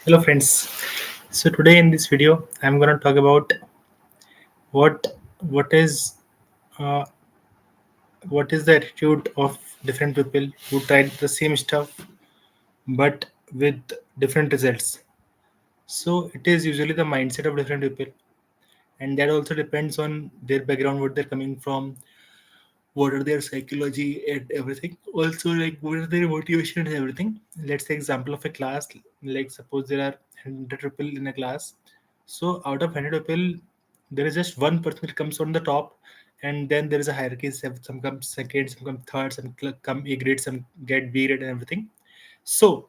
Hello friends. So today in this video, I'm going to talk about what what is uh, what is the attitude of different people who tried the same stuff but with different results. So it is usually the mindset of different people, and that also depends on their background, what they're coming from, what are their psychology and everything. Also, like what are their motivation and everything. Let's take example of a class. Like suppose there are 100 people in a class. So out of 100 people, there is just one person that comes on the top, and then there is a hierarchy. Some come second, some come third, some come A grade, some get B grade, and everything. So,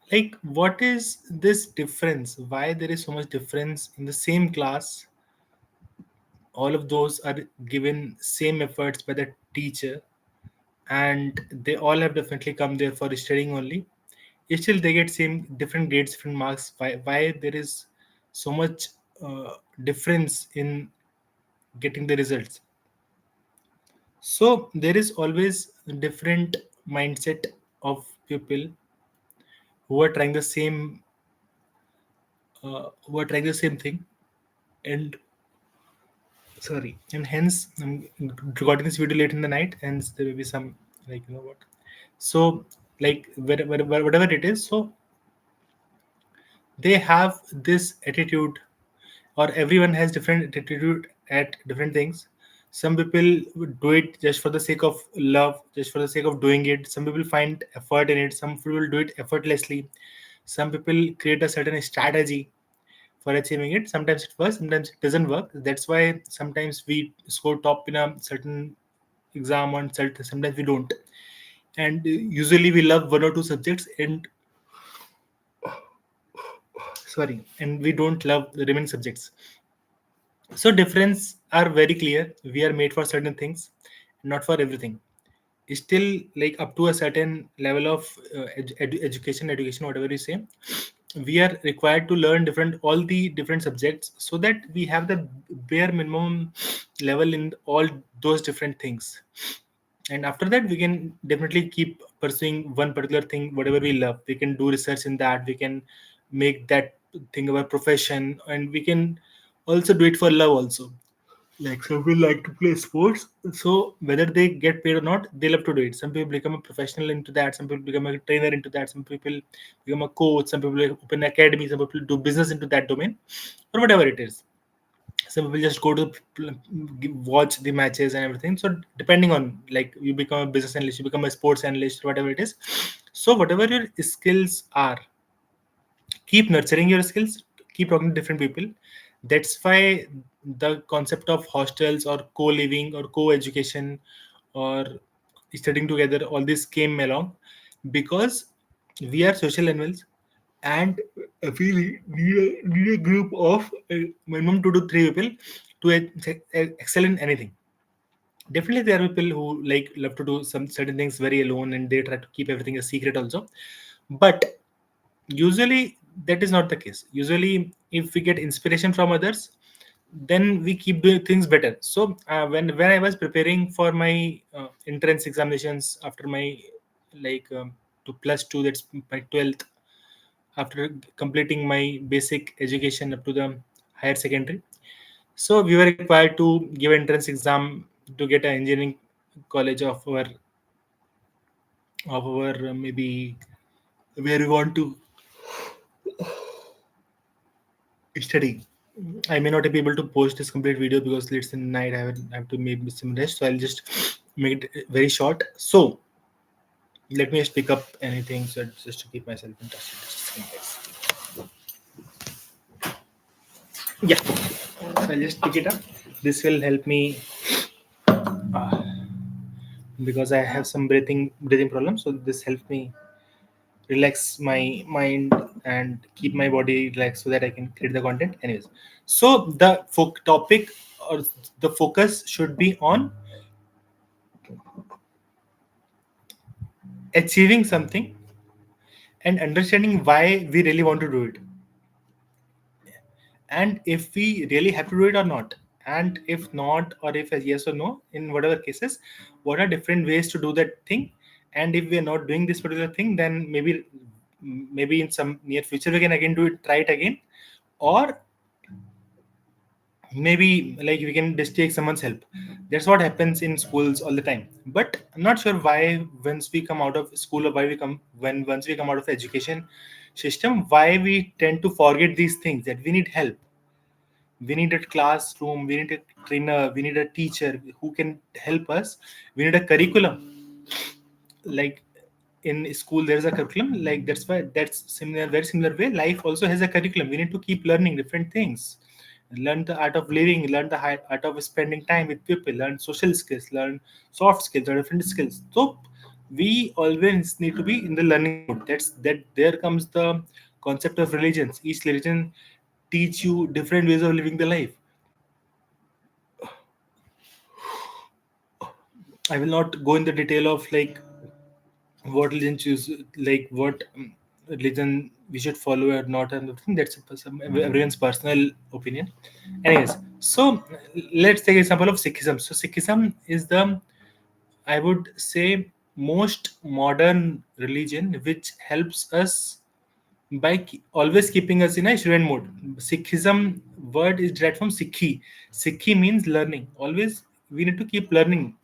like, what is this difference? Why there is so much difference in the same class? All of those are given same efforts by the teacher, and they all have definitely come there for studying only. Still they get same different grades, different marks. Why there is so much difference in getting the results? So there is always different mindset of people who are trying the same thing. And sorry, and hence I'm recording this video late in the night, hence there will be some, like, you know what. So, like, whatever it is, so they have this attitude, or everyone has different attitude at different things. Some people would do it just for the sake of love, just for the sake of doing it. Some people find effort in it, some people do it effortlessly. Some people create a certain strategy for achieving it. Sometimes it works, sometimes it doesn't work. That's why sometimes we score top in a certain exam, and sometimes we don't. And usually we love one or two subjects, and sorry, and we don't love the remaining subjects. So difference are very clear. We are made for certain things, not for everything. Still, like up to a certain level of education, whatever you say, we are required to learn different all the different subjects, so that we have the bare minimum level in all those different things. And after that, we can definitely keep pursuing one particular thing, whatever we love. We can do research in that. We can make that thing our profession, and we can also do it for love also. Like some people like to play sports, so whether they get paid or not, they love to do it. Some people become a professional into that, some people become a trainer into that, some people become a coach, some people open an academy, some people do business into that domain, or whatever it is. Some people just go to watch the matches and everything. So depending on, like, you become a business analyst, you become a sports analyst, whatever it is. So whatever your skills are, keep nurturing your skills, keep talking to different people. That's why the concept of hostels or co-living or co-education or studying together, all this came along, because we are social animals, and we need a group of minimum 2 to 3 people to excel in anything. Definitely there are people who like love to do some certain things very alone, and they try to keep everything a secret also. But usually that is not the case. Usually if we get inspiration from others, then we keep doing things better. So when I was preparing for my entrance examinations after my, like, to plus 2, that's my 12th, after completing my basic education up to the higher secondary. So we were required to give entrance exam to get an engineering college of our maybe where we want to study. I may not be able to post this complete video because it's in the night. I have to maybe some rest, so I'll just make it very short. So let me just pick up anything, so just to keep myself in touch. Just a second, guys. Yeah, so I'll just pick it up. This will help me because I have some breathing problems. So this helps me relax my mind and keep my body relaxed, so that I can create the content. Anyways, so the topic, or the focus, should be on achieving something and understanding why we really want to do it, and if we really have to do it or not, and if not, or if a yes or no, in whatever cases, what are different ways to do that thing. And if we are not doing this particular thing, then maybe maybe in some near future we can again do it, try it again, or maybe like we can just take someone's help. That's what happens in schools all the time. But I'm not sure why once we come out of school, or why we come when once we come out of the education system, why we tend to forget these things, that we need help, we need a classroom, we need a trainer, we need a teacher who can help us, we need a curriculum. Like in school there's a curriculum, like that's why, that's similar, very similar way life also has a curriculum. We need to keep learning different things, learn the art of living, learn the art of spending time with people, learn social skills, learn soft skills or different skills. So we always need to be in the learning mode. That there comes the concept of religions. Each religion teach you different ways of living the life. I will not go in the detail of like what religion choose, like what religion we should follow or not, and I think that's everyone's personal opinion. Anyways, so let's take example of Sikhism. So Sikhism is the, I would say, most modern religion which helps us by always keeping us in a student mode. Sikhism word is derived from Sikhi. Sikhi means learning. Always we need to keep learning.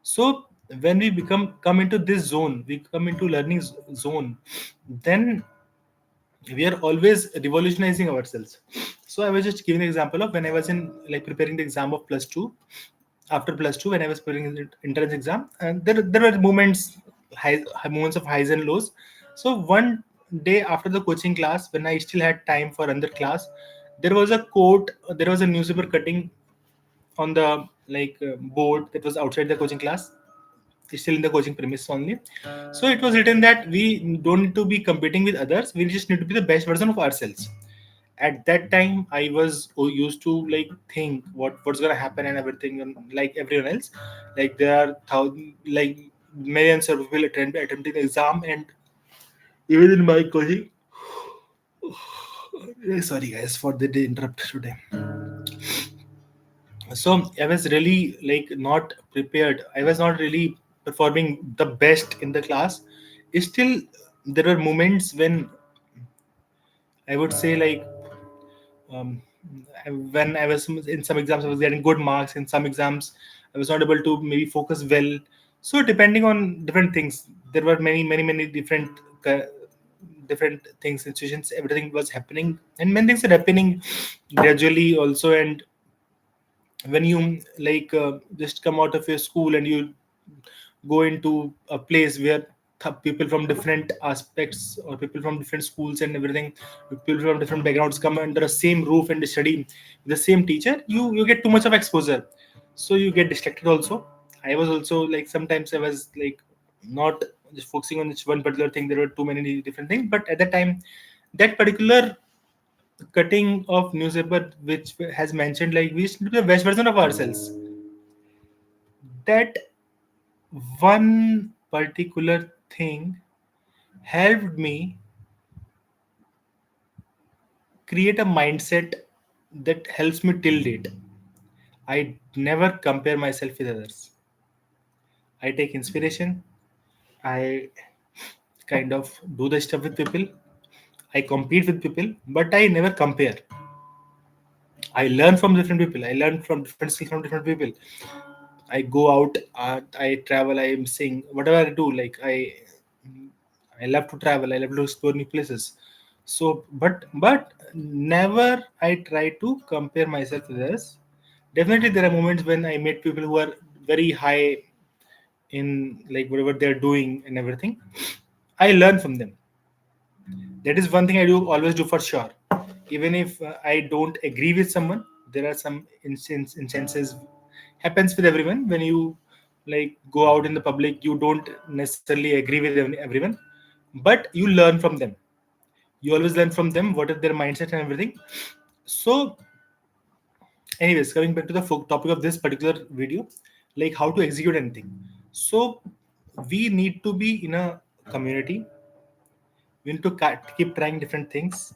So when we become come into this zone, we come into learning zone, then we are always revolutionizing ourselves. So I was just giving an example of when I was in like preparing the exam of plus two. After plus two, when I was preparing the entrance exam, and there were moments, moments of highs and lows. So one day after the coaching class, when I still had time for another class, there was a quote, there was a newspaper cutting on the board that was outside the coaching class, still in the coaching premise only. So it was written that we don't need to be competing with others, we just need to be the best version of ourselves. At that time I was used to like think what's gonna happen and everything, and like everyone else, like there are thousand, like millions of people attempting the exam, and even in my coaching. Sorry guys for the interrupt today. So I was really like not prepared, I was not really performing the best in the class. Still there were moments when I would say like, um, when I was in some exams I was getting good marks, in some exams I was not able to maybe focus well. So depending on different things, there were many different different things, situations, everything was happening, and many things are happening gradually also. And when you just come out of your school and you go into a place where people from different aspects or people from different schools and everything, people from different backgrounds come under the same roof and study with the same teacher, you get too much of exposure, so you get distracted also. I was also like, sometimes I was like not just focusing on this one particular thing, there were too many different things. But at that time, that particular cutting of newspaper which has mentioned like we should be the best version of ourselves, that one particular thing helped me create a mindset that helps me till date. I never compare myself with others. I take inspiration. I kind of do the stuff with people. I compete with people, but I never compare. I learn from different people. I learn from different skills from different people. I go out, I travel, I am seeing whatever I do. Like I love to travel. I love to explore new places. So, but never I try to compare myself with others. Definitely, there are moments when I meet people who are very high in like whatever they're doing and everything. I learn from them. That is one thing I do always do for sure. Even if I don't agree with someone, there are some instances happens with everyone. When you like go out in the public, you don't necessarily agree with everyone, but you learn from them. You always learn from them what is their mindset and everything. So anyways, coming back to the topic of this particular video, like how to execute anything. So we need to be in a community, we need to keep trying different things,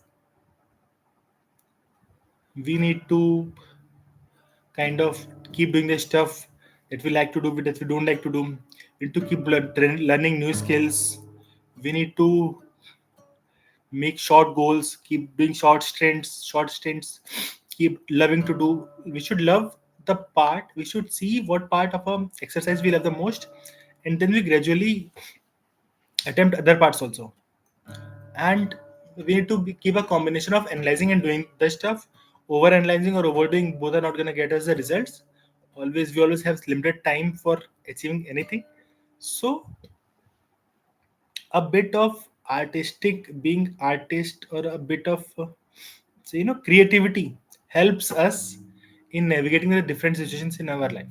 we need to kind of keep doing the stuff that we like to do, that we don't like to do. We need to keep learning new skills. We need to make short goals, keep doing short stints, keep loving to do. We should love the part. We should see what part of a exercise we love the most, and then we gradually attempt other parts also. And we need to keep a combination of analyzing and doing the stuff. Over analyzing or overdoing both are not going to get us the results. We always have limited time for achieving anything. So a bit of artistic being artist, or a bit of creativity helps us in navigating the different situations in our life,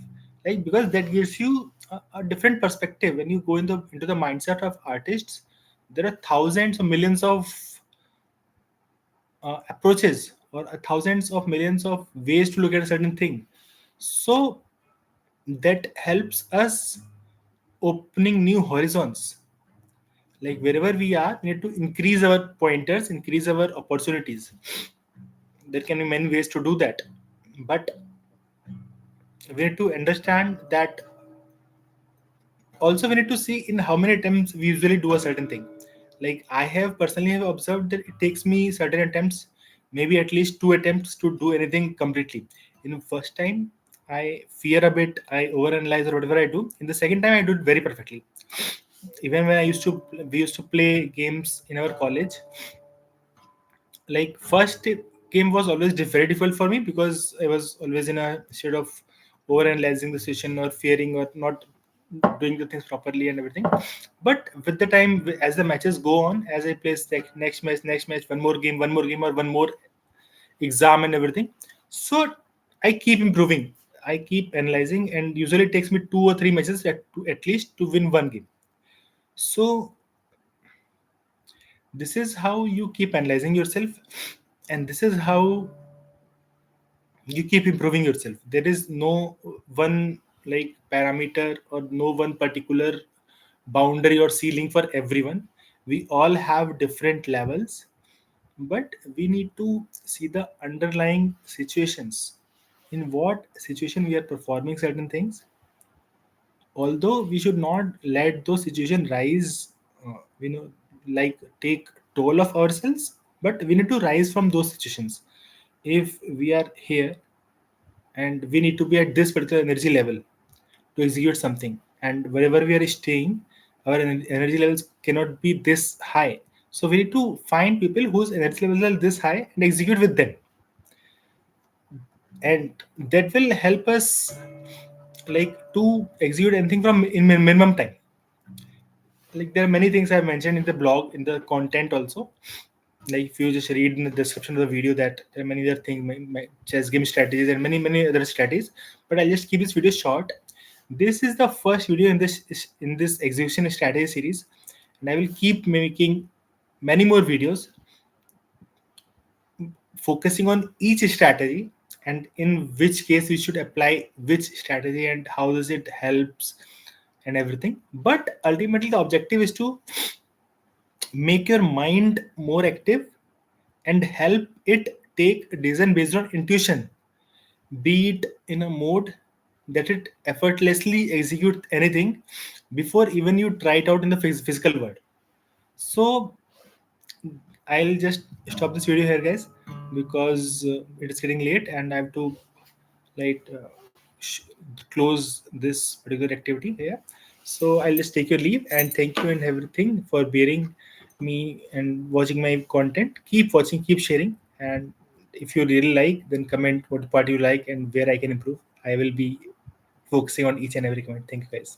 like, because that gives you a different perspective. When you go into the mindset of artists, there are thousands or millions of approaches, or thousands of millions of ways to look at a certain thing. So that helps us opening new horizons. Like, wherever we are, we need to increase our pointers, increase our opportunities. There can be many ways to do that, but we need to understand that. Also, we need to see in how many attempts we usually do a certain thing. Like, I have personally have observed that it takes me certain attempts, maybe at least 2 attempts, to do anything completely. In the first time, I fear a bit, I overanalyze, or whatever I do. In the second time, I do it very perfectly. Even when we used to play games in our college. Like, first game was always very difficult for me, because I was always in a state of over analyzing the situation, or fearing, or not doing the things properly and everything. But with the time, as the matches go on, as I play next match, one more game, or one more exam and everything, so I keep improving, I keep analyzing, and usually it takes me 2 or 3 matches at least to win one game. So this is how you keep analyzing yourself, and this is how you keep improving yourself. There is no one, like, parameter, or no one particular boundary or ceiling for everyone. We all have different levels, but we need to see the underlying situations, in what situation we are performing certain things. Although we should not let those situations rise, like, take toll of ourselves, but we need to rise from those situations. If we are here, and we need to be at this particular energy level to execute something, and wherever we are staying, our energy levels cannot be this high. So we need to find people whose energy levels are this high and execute with them, and that will help us, like, to execute anything from in minimum time. Like, there are many things I've mentioned in the blog, in the content also. Like, if you just read in the description of the video, that there are many other things, my chess game strategies, and many other strategies. But I'll just keep this video short. This is the first video in this execution strategy series, and I will keep making many more videos focusing on each strategy, and in which case we should apply which strategy, and how does it helps, and everything. But ultimately, the objective is to make your mind more active, and help it take decision based on intuition, be it in a mode that it effortlessly execute anything before even you try it out in the physical world. So I'll just stop this video here, guys, because it is getting late, and I have to, like, close this particular activity here. So I'll just take your leave, and thank you and everything for bearing me and watching my content. Keep watching, keep sharing, and if you really like, then comment what part you like and where I can improve. I will be focusing on each and every comment. Thank you, guys.